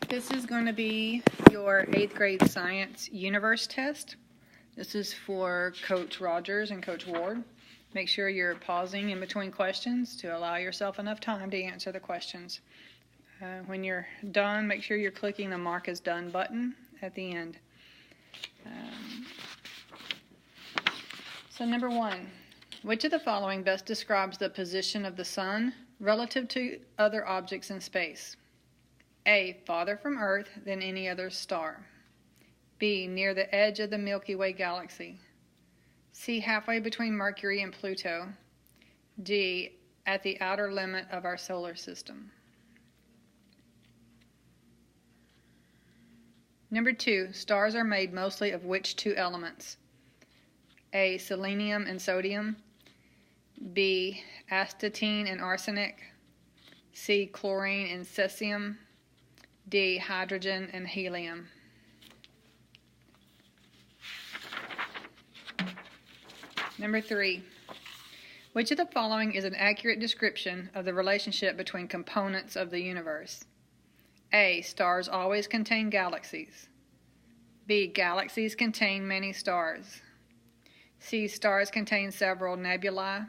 This is going to be your 8th grade science universe test. This is for Coach Rogers and Coach Ward. Make sure you're pausing in between questions to allow yourself enough time to answer the questions. When you're done, make sure you're clicking the Mark as Done button at the end. So number 1, which of the following best describes the position of the sun relative to other objects in space? A, farther from Earth than any other star. B, near the edge of the Milky Way galaxy. C, halfway between Mercury and Pluto. D, at the outer limit of our solar system. Number 2, stars are made mostly of which two elements? A, selenium and sodium. B, astatine and arsenic. C, chlorine and cesium. D, hydrogen and helium. Number 3, which of the following is an accurate description of the relationship between components of the universe? A, stars always contain galaxies. B, galaxies contain many stars. C, stars contain several nebulae.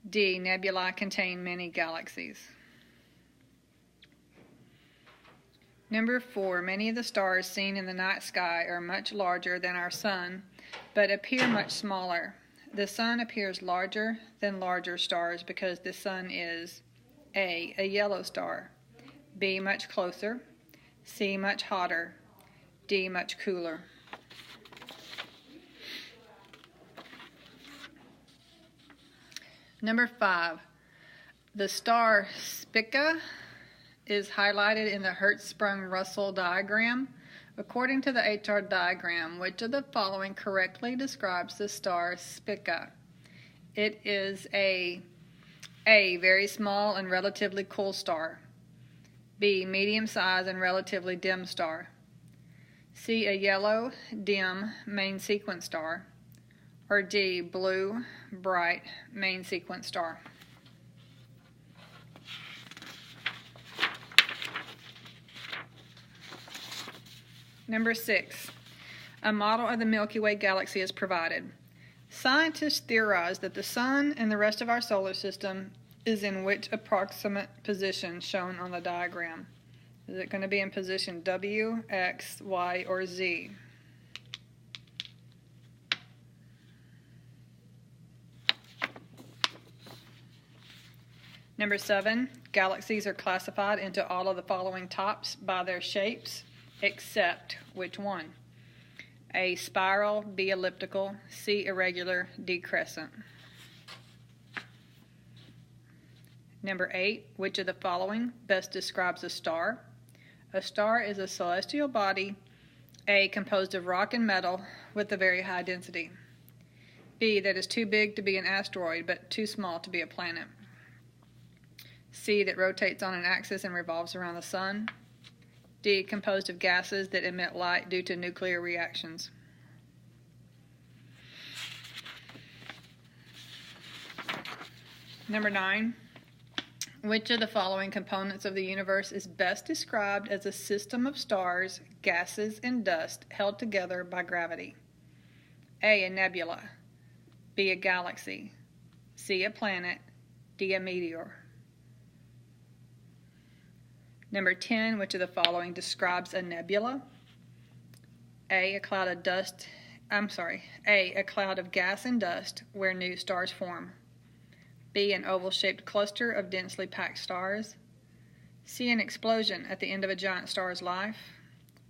D, nebulae contain many galaxies. Number 4, many of the stars seen in the night sky are much larger than our sun, but appear much smaller. The sun appears larger than larger stars because the sun is A, a yellow star. B, much closer. C, much hotter. D, much cooler. Number 5, the star Spica is highlighted in the Hertzsprung-Russell diagram. According to the HR diagram, which of the following correctly describes the star Spica? It is A, very small and relatively cool star. B, medium size and relatively dim star. C, a yellow, dim, main sequence star. Or D, blue, bright, main sequence star. Number 6, a model of the Milky Way galaxy is provided. Scientists theorize that the sun and the rest of our solar system is in which approximate position shown on the diagram? Is it going to be in position W, X, Y, or Z? Number 7, galaxies are classified into all of the following types by their shapes, except which one? A, spiral. B, elliptical. C, irregular. D, crescent. Number 8, which of the following best describes a star? A star is a celestial body, A, composed of rock and metal with a very high density. B, that is too big to be an asteroid but too small to be a planet. C, that rotates on an axis and revolves around the sun. D, composed of gases that emit light due to nuclear reactions. Number 9, which of the following components of the universe is best described as a system of stars, gases, and dust held together by gravity? A, a nebula. B, a galaxy. C, a planet. D, a meteor. Number 10, which of the following describes a nebula? A, a cloud of gas and dust where new stars form. B, an oval-shaped cluster of densely packed stars. C, an explosion at the end of a giant star's life.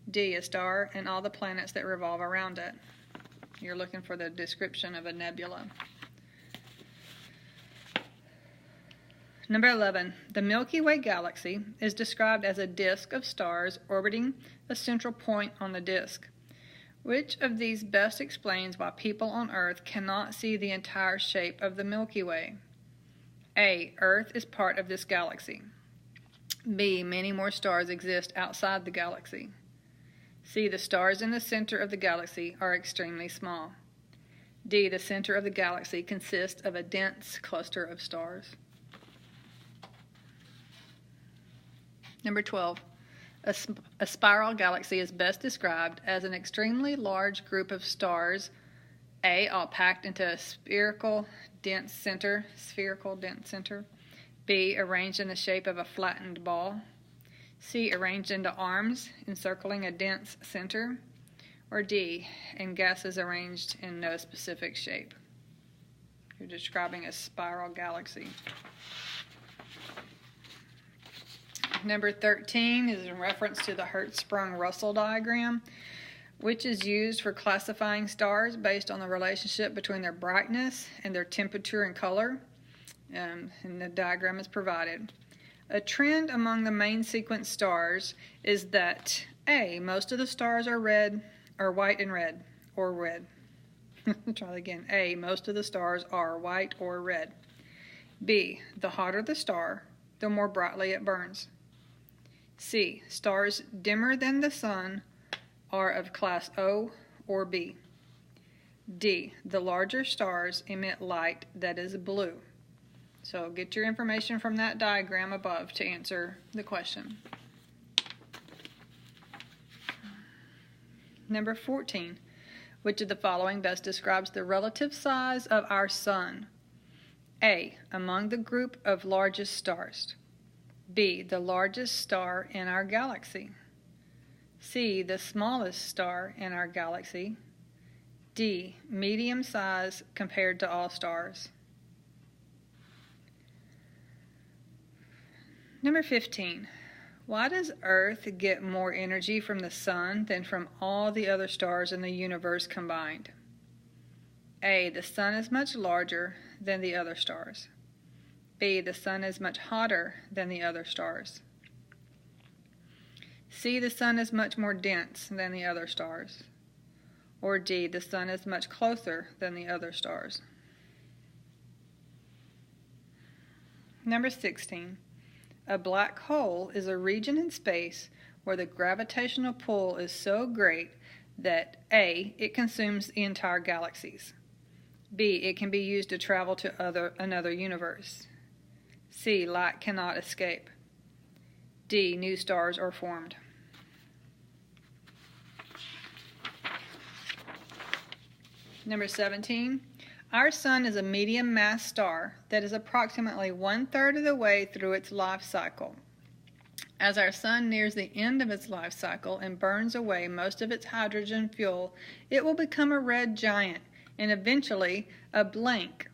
D, a star and all the planets that revolve around it. You're looking for the description of a nebula. Number 11, the Milky Way galaxy is described as a disk of stars orbiting a central point on the disk. Which of these best explains why people on Earth cannot see the entire shape of the Milky Way? A, Earth is part of this galaxy. B, many more stars exist outside the galaxy. C, the stars in the center of the galaxy are extremely small. D, the center of the galaxy consists of a dense cluster of stars. Number 12. A spiral galaxy is best described as an extremely large group of stars, A, all packed into a spherical dense center, B, arranged in the shape of a flattened ball, C, arranged into arms encircling a dense center, or D, in gases arranged in no specific shape. You're describing a spiral galaxy. Number 13 is in reference to the Hertzsprung-Russell diagram, which is used for classifying stars based on the relationship between their brightness and their temperature and color. And the diagram is provided. A trend among the main sequence stars is that A, most of the stars are red, or white and red, or red. Try that again. A, most of the stars are white or red. B, the hotter the star, the more brightly it burns. C, stars dimmer than the sun are of class O or B. D, the larger stars emit light that is blue. So get your information from that diagram above to answer the question. Number 14, which of the following best describes the relative size of our sun? A, among the group of largest stars. B, the largest star in our galaxy. C, the smallest star in our galaxy. D, medium size compared to all stars. Number 15, why does Earth get more energy from the sun than from all the other stars in the universe combined? A, the sun is much larger than the other stars. B, the sun is much hotter than the other stars. C, the sun is much more dense than the other stars. Or D, the sun is much closer than the other stars. Number 16, a black hole is a region in space where the gravitational pull is so great that A, it consumes the entire galaxies. B, it can be used to travel to another universe. C, light cannot escape. D, new stars are formed. Number 17, our sun is a medium mass star that is approximately 1/3 of the way through its life cycle. As our sun nears the end of its life cycle and burns away most of its hydrogen fuel, it will become a red giant and eventually a blank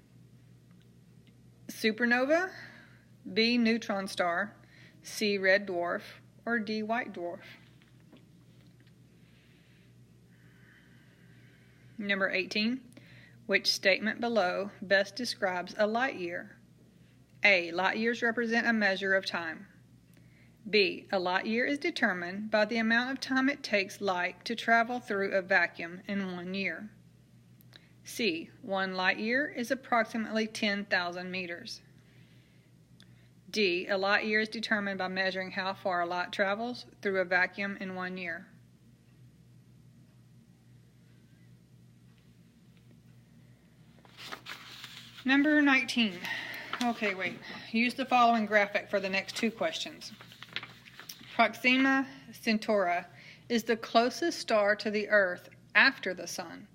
supernova, B, neutron star, C, red dwarf, or D, white dwarf. Number 18, which statement below best describes a light year? A, light years represent a measure of time. B, a light year is determined by the amount of time it takes light to travel through a vacuum in 1 year. C, 1 light year is approximately 10,000 meters. D, a light year is determined by measuring how far light travels through a vacuum in 1 year. Number 19. Okay, wait. Use the following graphic for the next 2 questions. Proxima Centauri is the closest star to the Earth after the Sun.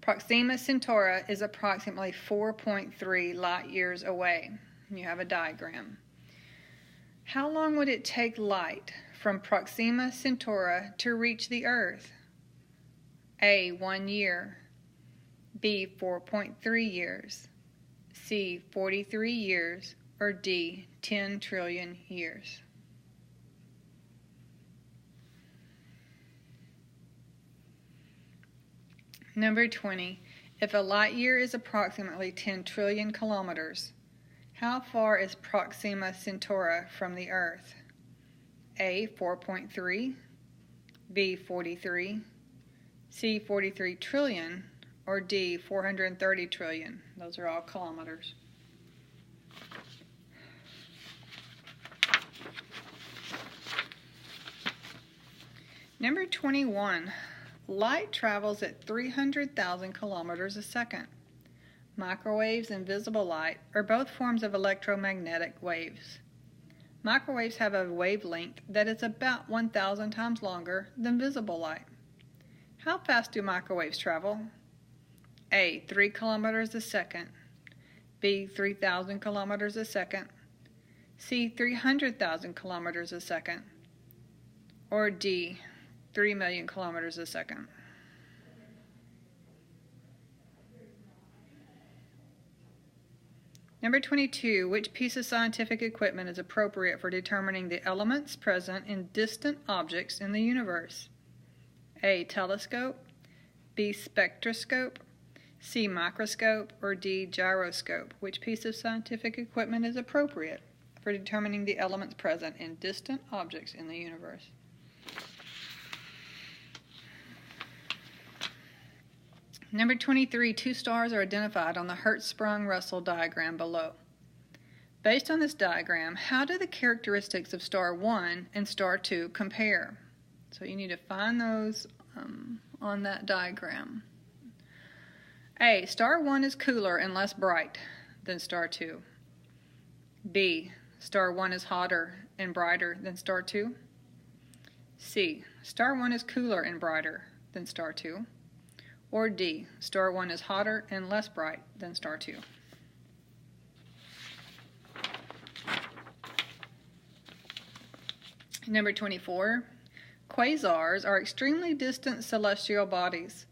Proxima Centauri is approximately 4.3 light years away. You have a diagram. How long would it take light from Proxima Centauri to reach the Earth? A, 1 year. B, 4.3 years. C, 43 years. Or D, 10 trillion years. Number 20. If a light year is approximately 10 trillion kilometers, how far is Proxima Centauri from the Earth? A, 4.3, B, 43, C, 43 trillion, or D, 430 trillion. Those are all kilometers. Number 21. Light travels at 300,000 kilometers a second. Microwaves and visible light are both forms of electromagnetic waves. Microwaves have a wavelength that is about 1,000 times longer than visible light. How fast do microwaves travel? A. 3 kilometers a second. B. 3,000 kilometers a second. C. 300,000 kilometers a second. Or D. 3 million kilometers a second. Number 22, which piece of scientific equipment is appropriate for determining the elements present in distant objects in the universe? A. Telescope. B. Spectroscope. C. Microscope. Or D. Gyroscope. Which piece of scientific equipment is appropriate for determining the elements present in distant objects in the universe? Number 23, two stars are identified on the Hertzsprung-Russell diagram below. Based on this diagram, how do the characteristics of star 1 and star 2 compare? So you need to find those on that diagram. A. Star 1 is cooler and less bright than star 2. B. Star 1 is hotter and brighter than star 2. C. Star 1 is cooler and brighter than star 2. Or D. Star 1 is hotter and less bright than star 2. Number 24. Quasars are extremely distant celestial bodies.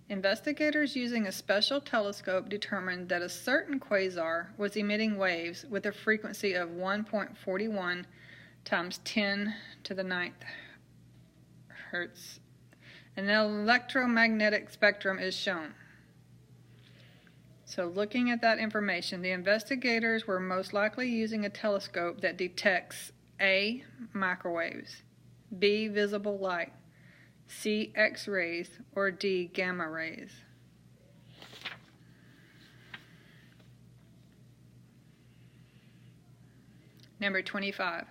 Investigators using a special telescope determined that a certain quasar was emitting waves with a frequency of 1.41 times 10 to the 9th hertz. An electromagnetic spectrum is shown. So looking at that information, the investigators were most likely using a telescope that detects A. Microwaves, B. Visible light, C. X-rays, or D. Gamma rays. Number 25.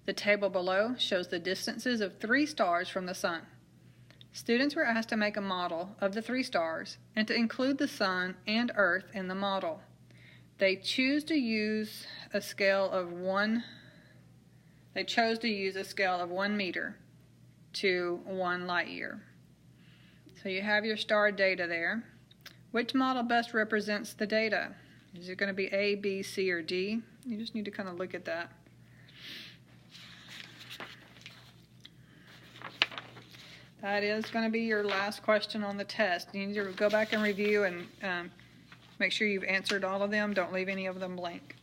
The table below shows the distances of 3 stars from the Sun. Students were asked to make a model of the 3 stars and to include the Sun and Earth in the model. They chose to use a scale of 1 meter to 1 light year. So you have your star data there. Which model best represents the data? Is it going to be A, B, C, or D? You just need to kind of look at that. That is going to be your last question on the test. You need to go back and review and make sure you've answered all of them. Don't leave any of them blank.